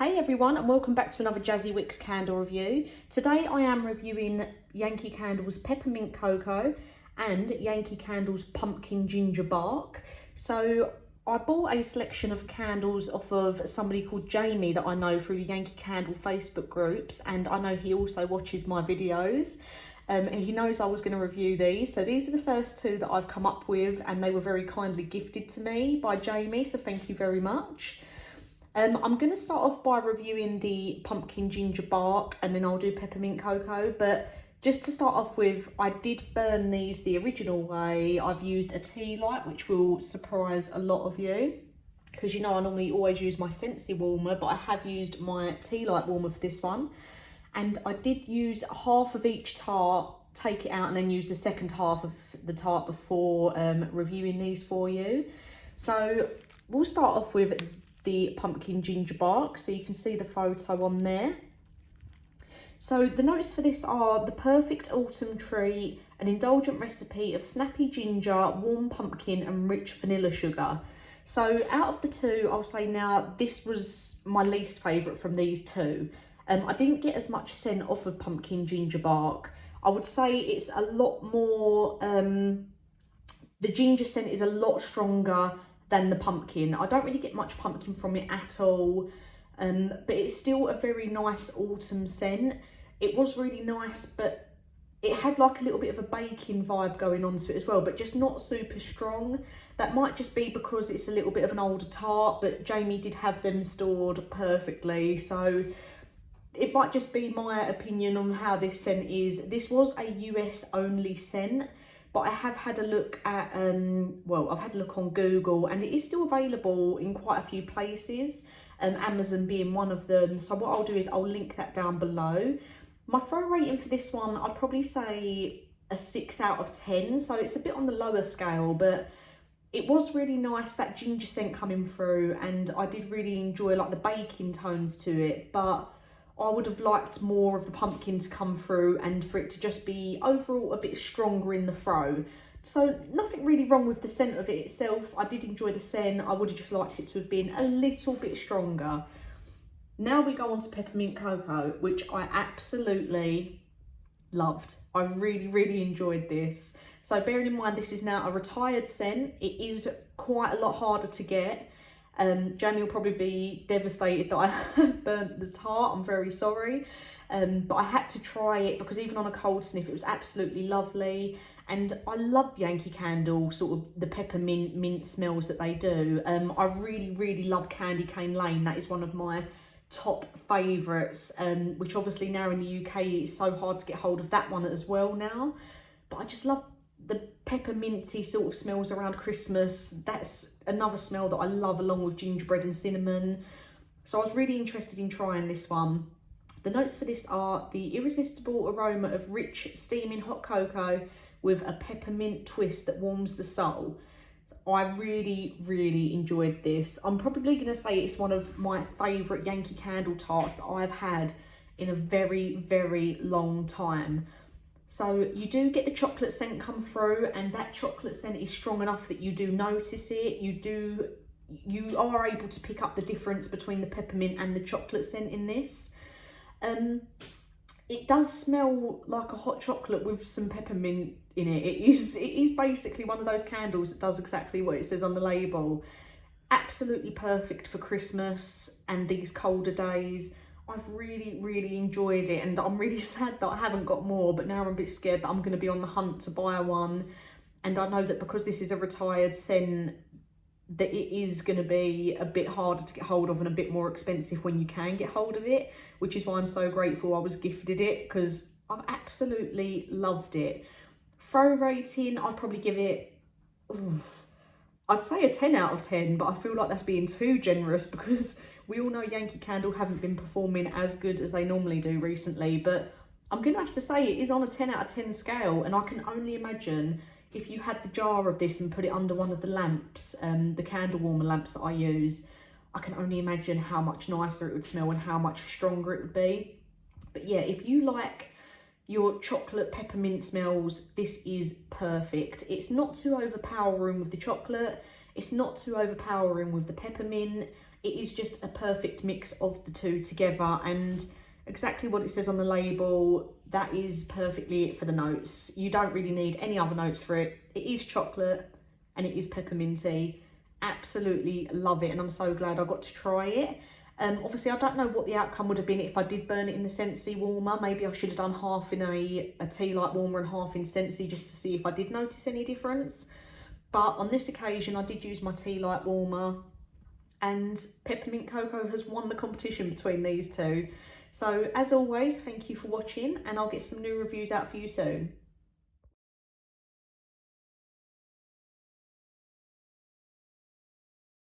Hey everyone, and welcome back to another Jazzy Wicks candle review. Today I am reviewing Yankee Candle's Peppermint Cocoa and Yankee Candle's Pumpkin Ginger Bark. So I bought a selection of candles off of somebody called Jamie that I know through the Yankee Candle Facebook groups, and I know he also watches my videos. He knows I was going to review these, so these are the first two that I've come up with, and they were very kindly gifted to me by Jamie, so thank you very much. I'm going to start off by reviewing the Pumpkin Ginger Bark, and then I'll do Peppermint Cocoa. But just to start off with, I did burn these the original way. I've used a tea light, which will surprise a lot of you, because you know I normally always use my Scentsy warmer, but I have used my tea light warmer for this one. And I did use half of each tart, take it out, and then use the second half of the tart before reviewing these for you. So we'll start off with the Pumpkin Ginger Bark, so you can see the photo on there. So the notes for this are the perfect autumn treat, an indulgent recipe of snappy ginger, warm pumpkin and rich vanilla sugar. So out of the two, I'll say now this was my least favourite from these two. I didn't get as much scent off of Pumpkin Ginger Bark. I would say it's a lot more, the ginger scent is a lot stronger than the pumpkin. I don't really get much pumpkin from it at all, but it's still a very nice autumn scent. It was really nice, but it had like a little bit of a baking vibe going on to it as well, but just not super strong. That might just be because it's a little bit of an older tart, but Jamie did have them stored perfectly, so it might just be my opinion on how this scent is. This was a US only scent, but I have had a look at, well, I've had a look on Google, and it is still available in quite a few places, Amazon being one of them. So what I'll do is I'll link that down below. My throw rating for this one, I'd probably say a 6 out of 10. So it's a bit on the lower scale, but it was really nice, that ginger scent coming through, and I did really enjoy like the baking tones to it, but I would have liked more of the pumpkin to come through and for it to just be overall a bit stronger in the throw. So nothing really wrong with the scent of it itself. I did enjoy the scent. I would have just liked it to have been a little bit stronger. Now we go on to Peppermint Cocoa, which I absolutely loved. I really enjoyed this. So bearing in mind this is now a retired scent, it is quite a lot harder to get. Jamie will probably be devastated that I have burnt the tart. I'm very sorry. But I had to try it because even on a cold sniff, it was absolutely lovely. And I love Yankee Candle, sort of the peppermint mint smells that they do. I really love Candy Cane Lane. That is one of my top favourites, which obviously now in the UK, it's so hard to get hold of that one as well now. But I just love the pepperminty sort of smells around Christmas. That's another smell that I love, along with gingerbread and cinnamon. So I was really interested in trying this one. The notes for this are the irresistible aroma of rich steaming hot cocoa with a peppermint twist that warms the soul. I really enjoyed this. I'm probably going to say it's one of my favourite Yankee Candle tarts that I've had in a very long time. So you do get the chocolate scent come through, and that chocolate scent is strong enough that you do notice it. You are able to pick up the difference between the peppermint and the chocolate scent in this. It does smell like a hot chocolate with some peppermint in it. It is basically one of those candles that does exactly what it says on the label. Absolutely perfect for Christmas and these colder days. I've really enjoyed it, and I'm really sad that I haven't got more, but now I'm a bit scared that I'm going to be on the hunt to buy one. And I know that because this is a retired scent, that it is going to be a bit harder to get hold of and a bit more expensive when you can get hold of it, which is why I'm so grateful I was gifted it, because I've absolutely loved it. Throw rating, I'd probably give it, I'd say a 10 out of 10, but I feel like that's being too generous because we all know Yankee Candle haven't been performing as good as they normally do recently, but I'm going to have to say it is on a 10 out of 10 scale, and I can only imagine if you had the jar of this and put it under one of the lamps, the candle warmer lamps that I use, I can only imagine how much nicer it would smell and how much stronger it would be. But yeah, if you like your chocolate peppermint smells, this is perfect. It's not too overpowering with the chocolate. It's not too overpowering with the peppermint. It is just a perfect mix of the two together, and exactly what it says on the label, that is perfectly it for the notes. You don't really need any other notes for it. It is chocolate and it is pepperminty. Absolutely love it, and I'm so glad I got to try it. Obviously, I don't know what the outcome would have been if I did burn it in the Scentsy warmer. Maybe I should have done half in a tea light warmer and half in Scentsy just to see if I did notice any difference. But on this occasion, I did use my tea light warmer, and Peppermint Cocoa has won the competition between these two. So as always, thank you for watching, and I'll get some new reviews out for you soon.